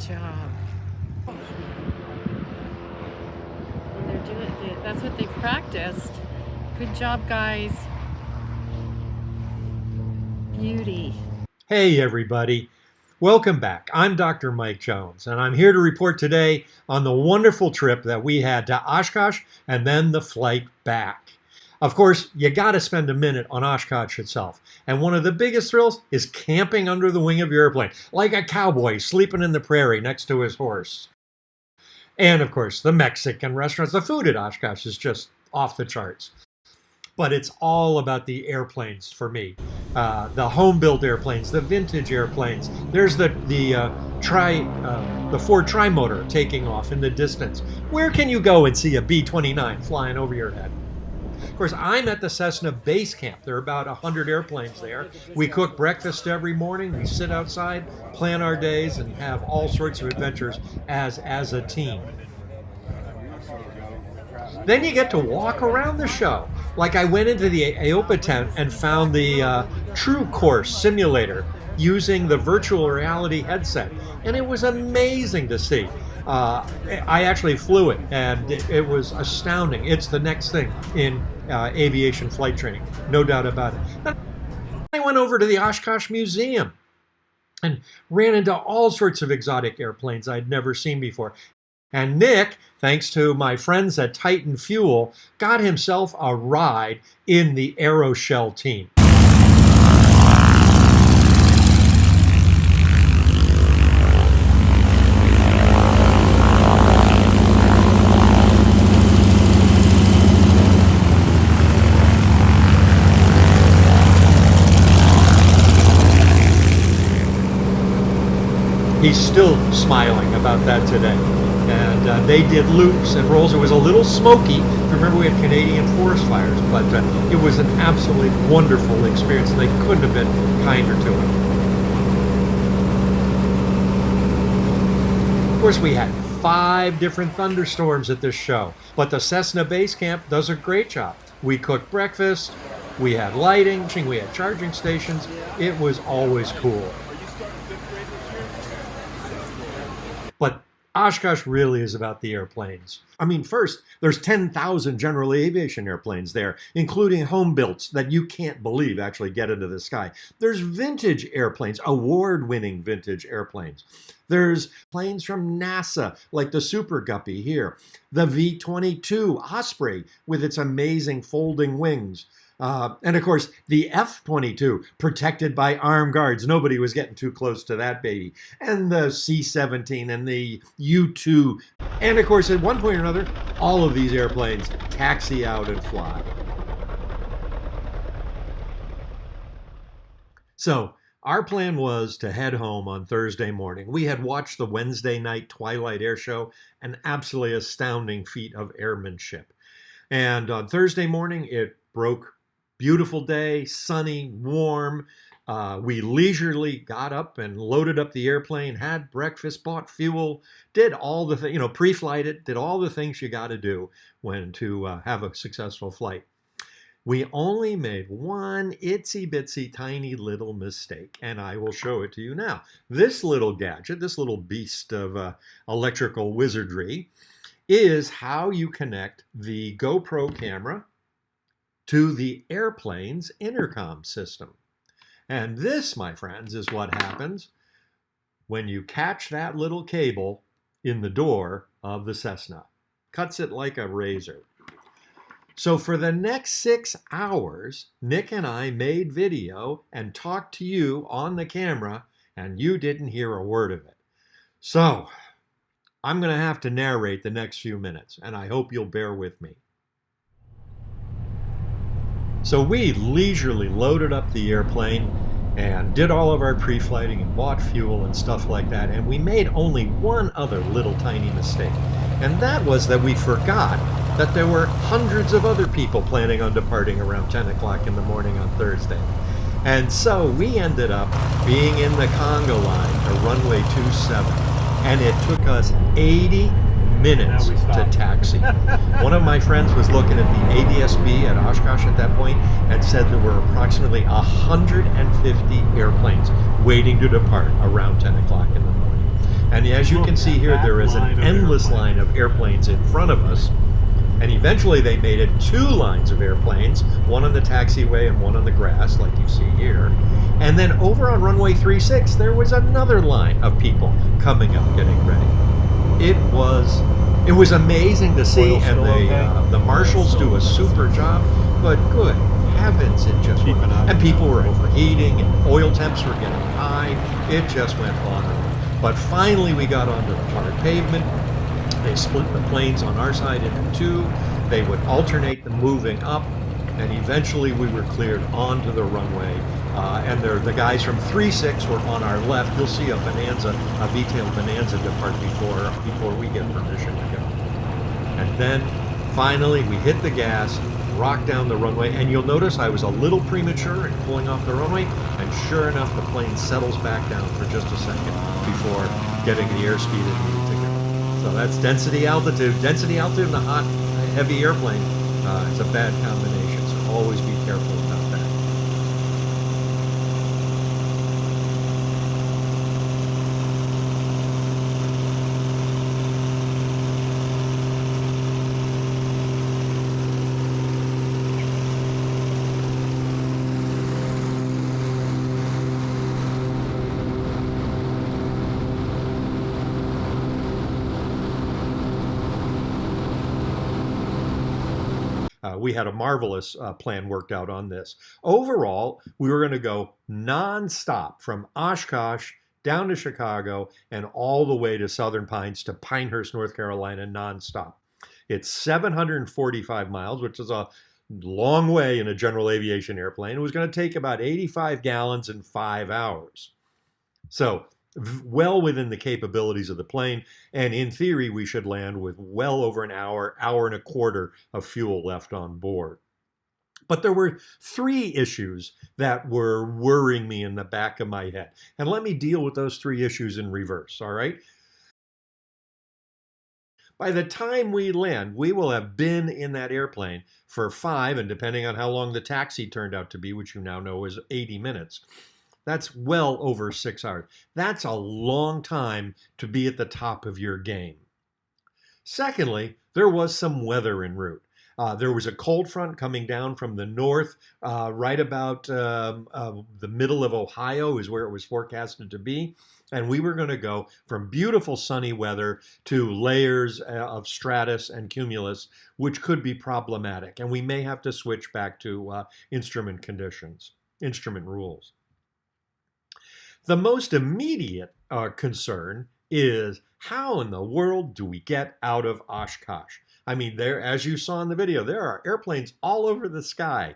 job. They're doing it. That's what they've practiced. Good job, guys. Beauty. Hey everybody, welcome back. I'm Dr. Mike Jones, and I'm here to report today on the wonderful trip that we had to Oshkosh and then the flight back. Of course, you got to spend a minute on Oshkosh itself, and one of the biggest thrills is camping under the wing of your airplane, like a cowboy sleeping in the prairie next to his horse. And of course, the Mexican restaurants, the food at Oshkosh is just off the charts. But it's all about the airplanes for me. The home-built airplanes, the vintage airplanes. There's the Ford Tri-Motor taking off in the distance. Where can you go and see a B-29 flying over your head? Of course, I'm at the Cessna base camp. There are about 100 airplanes there. We cook breakfast every morning. We sit outside, plan our days, and have all sorts of adventures as a team. Then you get to walk around the show. Like I went into the AOPA tent and found the True Course simulator using the virtual reality headset. And it was amazing to see. I actually flew it, and it was astounding. It's the next thing in aviation flight training, no doubt about it. Then I went over to the Oshkosh Museum and ran into all sorts of exotic airplanes I'd never seen before. And Nick, thanks to my friends at Titan Fuel, got himself a ride in the AeroShell team. He's still smiling about that today. And they did loops and rolls. It was a little smoky. Remember, we had Canadian forest fires, but it was an absolutely wonderful experience. They couldn't have been kinder to him. Of course, we had 5 different thunderstorms at this show, but the Cessna Base Camp does a great job. We cooked breakfast, we had lighting, we had charging stations. It was always cool. But Oshkosh really is about the airplanes. I mean, first, there's 10,000 general aviation airplanes there, including home-builts that you can't believe actually get into the sky. There's vintage airplanes, award-winning vintage airplanes. There's planes from NASA, like the Super Guppy here. The V-22 Osprey with its amazing folding wings. And of course, the F-22, protected by armed guards. Nobody was getting too close to that baby. And the C-17 and the U-2. And of course, at one point or another, all of these airplanes taxi out and fly. So our plan was to head home on Thursday morning. We had watched the Wednesday night Twilight Air Show, an absolutely astounding feat of airmanship. And on Thursday morning, it broke. Beautiful day, sunny, warm. We leisurely got up and loaded up the airplane, had breakfast, bought fuel, did all the things, pre-flighted, did all the things you got to do when to have a successful flight. We only made one itsy-bitsy tiny little mistake, and I will show it to you now. This little gadget, this little beast of electrical wizardry, is how you connect the GoPro camera to the airplane's intercom system. And this, my friends, is what happens when you catch that little cable in the door of the Cessna. Cuts it like a razor. So for the next 6 hours, Nick and I made video and talked to you on the camera, and you didn't hear a word of it. So I'm going to have to narrate the next few minutes, and I hope you'll bear with me. So we leisurely loaded up the airplane and did all of our pre-flighting and bought fuel and stuff like that. And we made only one other little tiny mistake. And that was that we forgot that there were hundreds of other people planning on departing around 10 o'clock in the morning on Thursday. And so we ended up being in the conga line to runway 27. And it took us 80 minutes to taxi. One of my friends was looking at the ADSB at Oshkosh at that point and said there were approximately 150 airplanes waiting to depart around 10 o'clock in the morning. And as you can see here, there is an endless line of airplanes in front of us. And eventually they made it 2 lines of airplanes, one on the taxiway and one on the grass, like you see here. And then over on runway 36, there was another line of people coming up, getting ready. It was amazing to see, and the marshals do a super job, but good heavens, it just went. And people were overheating, and oil temps were getting high. It just went on and on. But finally we got onto the hard pavement. They split the planes on our side into 2. They would alternate them moving up, and eventually we were cleared onto the runway. And the guys from 36 were on our left. You'll see a V-tail Bonanza depart before we get permission to go. And then finally we hit the gas, rocked down the runway, and you'll notice I was a little premature in pulling off the runway, and sure enough the plane settles back down for just a second before getting the airspeed it needed to go. So that's density altitude. Density altitude in a hot, heavy airplane is a bad combination, so always be careful about that. We had a marvelous plan worked out on this. Overall, we were going to go non-stop from Oshkosh down to Chicago and all the way to Southern Pines to Pinehurst, North Carolina, non-stop. It's 745 miles, which is a long way in a general aviation airplane. It was going to take about 85 gallons in 5 hours. So well within the capabilities of the plane, and in theory we should land with well over an hour and a quarter of fuel left on board. But there were 3 issues that were worrying me in the back of my head, and let me deal with those 3 issues in reverse, all right? By the time we land, we will have been in that airplane for 5, and depending on how long the taxi turned out to be, which you now know is 80 minutes, that's well over 6 hours. That's a long time to be at the top of your game. Secondly, there was some weather en route. There was a cold front coming down from the north, right about the middle of Ohio is where it was forecasted to be. And we were going to go from beautiful sunny weather to layers of stratus and cumulus, which could be problematic. And we may have to switch back to instrument rules. The most immediate concern is how in the world do we get out of Oshkosh? I mean, as you saw in the video, there are airplanes all over the sky.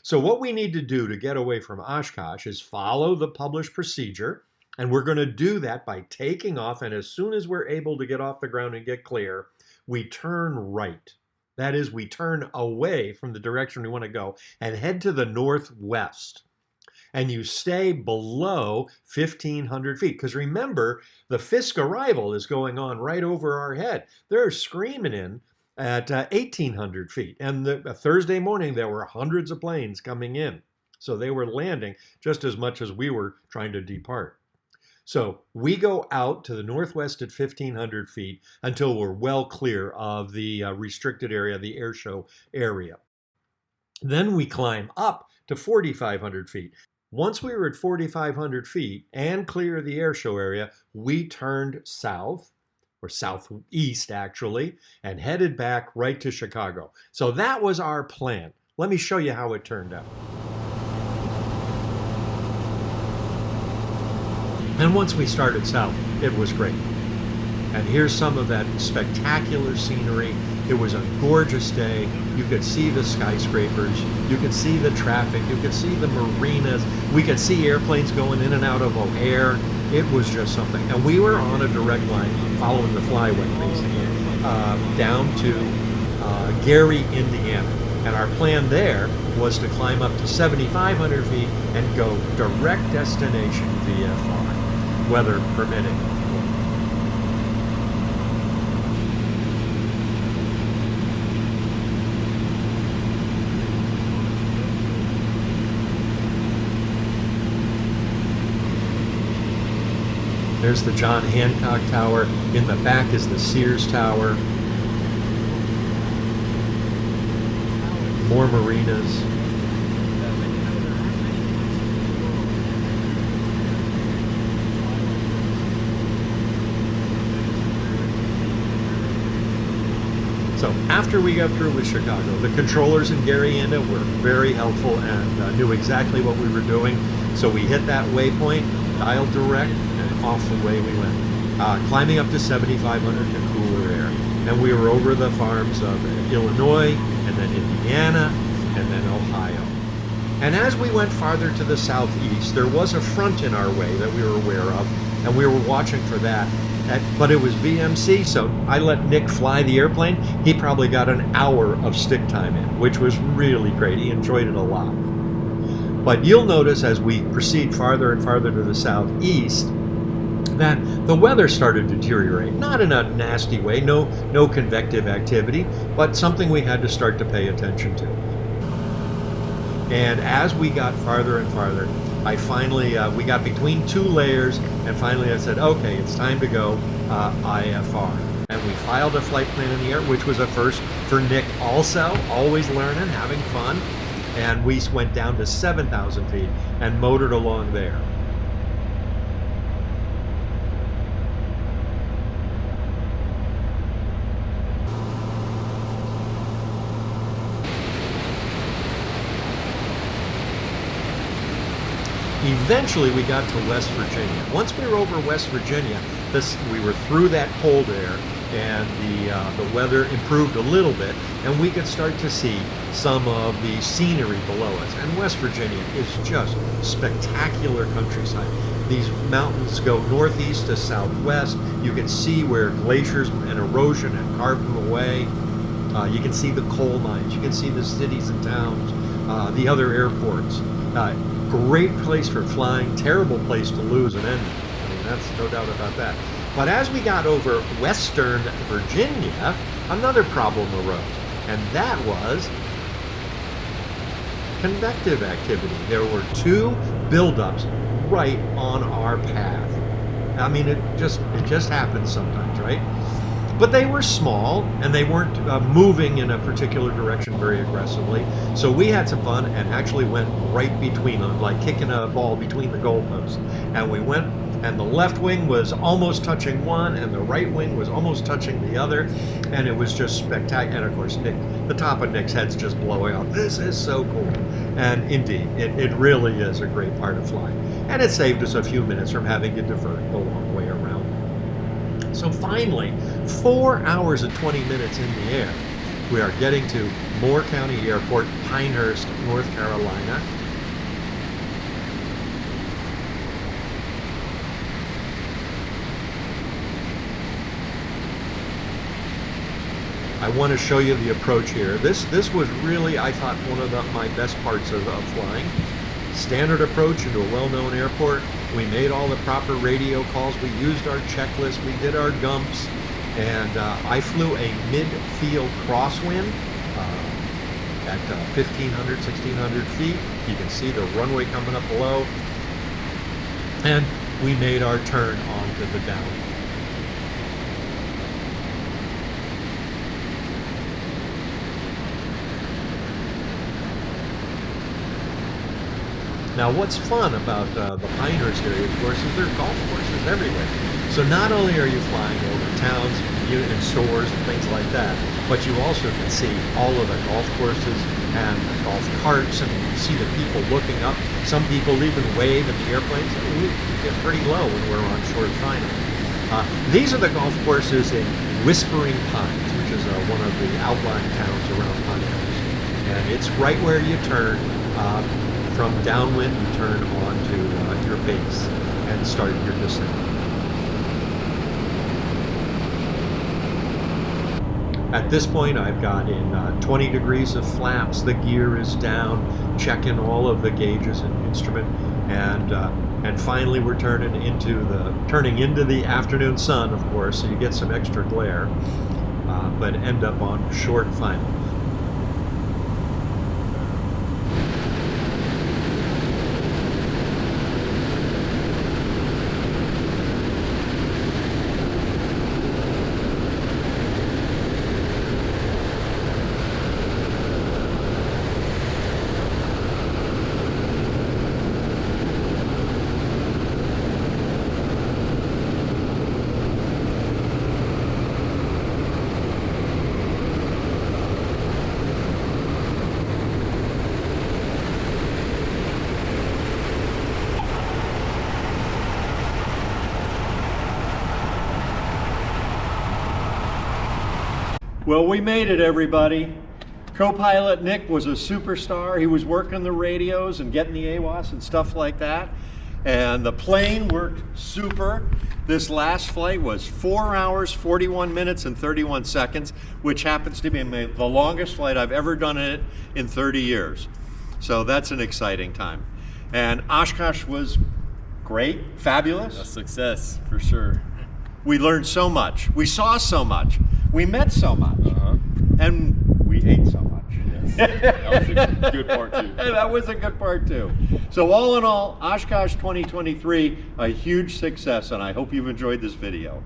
So what we need to do to get away from Oshkosh is follow the published procedure, and we're going to do that by taking off, and as soon as we're able to get off the ground and get clear, we turn right. That is, we turn away from the direction we want to go and head to the northwest. And you stay below 1,500 feet. Because remember, the Fisk arrival is going on right over our head. They're screaming in at 1,800 feet. And Thursday morning, there were hundreds of planes coming in. So they were landing just as much as we were trying to depart. So we go out to the northwest at 1,500 feet until we're well clear of the restricted area, the airshow area. Then we climb up to 4,500 feet. Once we were at 4,500 feet and clear of the airshow area, we turned south, or southeast actually, and headed back right to Chicago. So that was our plan. Let me show you how it turned out. And once we started south, it was great. And here's some of that spectacular scenery. It was a gorgeous day. You could see the skyscrapers. You could see the traffic. You could see the marinas. We could see airplanes going in and out of O'Hare. It was just something. And we were on a direct line following the Fly-Way, basically, down to Gary, Indiana. And our plan there was to climb up to 7,500 feet and go direct destination VFR, weather permitting. There's the John Hancock Tower. In the back is the Sears Tower. More marinas. So after we got through with Chicago, the controllers in Garryanda were very helpful and knew exactly what we were doing. So we hit that waypoint, dialed direct, and off the way we went. Climbing up to 7,500 to cooler air. And we were over the farms of Illinois, and then Indiana, and then Ohio. And as we went farther to the southeast, there was a front in our way that we were aware of, and we were watching for that. But it was VMC, so I let Nick fly the airplane. He probably got an hour of stick time in, which was really great. He enjoyed it a lot. But you'll notice as we proceed farther and farther to the southeast that the weather started to deteriorate. Not in a nasty way, no convective activity, but something we had to start to pay attention to. And as we got farther and farther, I finally, we got between two layers, and finally I said, okay, it's time to go IFR. And we filed a flight plan in the air, which was a first for Nick also, always learning, having fun. And we went down to 7,000 feet and motored along there. Eventually we got to West Virginia. Once we were over West Virginia, we were through that cold air, and the weather improved a little bit, and we could start to see some of the scenery below us. And West Virginia is just spectacular countryside. These mountains go northeast to southwest. You can see where glaciers and erosion have carved them away. You can see the coal mines. You can see the cities and towns, the other airports. Great place for flying, terrible place to lose an engine. I mean, that's no doubt about that. But as we got over western Virginia, another problem arose, and that was convective activity. There were two buildups right on our path. I mean, it just happens sometimes, right? But they were small, and they weren't moving in a particular direction very aggressively. So we had some fun and actually went right between them, like kicking a ball between the goalposts. And we went, and the left wing was almost touching one, and the right wing was almost touching the other. And it was just spectacular. And of course, the top of Nick's head's just blowing off. This is so cool. And indeed, it really is a great part of flying. And it saved us a few minutes from having to divert the long way around. So finally, 4 hours and 20 minutes in the air, we are getting to Moore County Airport, Pinehurst, North Carolina. I want to show you the approach here. This was really, I thought, one of my best parts of flying. Standard approach into a well-known airport. We made all the proper radio calls. We used our checklist. We did our gumps. And I flew a mid-field crosswind at 1,500, 1,600 feet. You can see the runway coming up below. And we made our turn onto the downwind. Now, what's fun about the Pinehurst area, of course, is there are golf courses everywhere. So not only are you flying over towns and stores and things like that, but you also can see all of the golf courses and golf carts, and you see the people looking up. Some people even wave at the airplanes. We get pretty low when we're on short final. These are the golf courses in Whispering Pines, which is one of the outlying towns around Pinehurst. And it's right where you turn. From downwind, you turn onto your base and start your descent. At this point, I've got in 20 degrees of flaps. The gear is down, checking all of the gauges and instrument, and finally we're turning into the afternoon sun, of course, so you get some extra glare, but end up on short final. Well, we made it, everybody. Co-pilot Nick was a superstar. He was working the radios and getting the AWAS and stuff like that. And the plane worked super. This last flight was 4 hours, 41 minutes, and 31 seconds, which happens to be the longest flight I've ever done in 30 years. So that's an exciting time. And Oshkosh was great, fabulous. A success, for sure. We learned so much. We saw so much. We met so much. And we ate so much. Yes. That was a good part too. That was a good part too. So all in all, Oshkosh 2023, a huge success, and I hope you've enjoyed this video.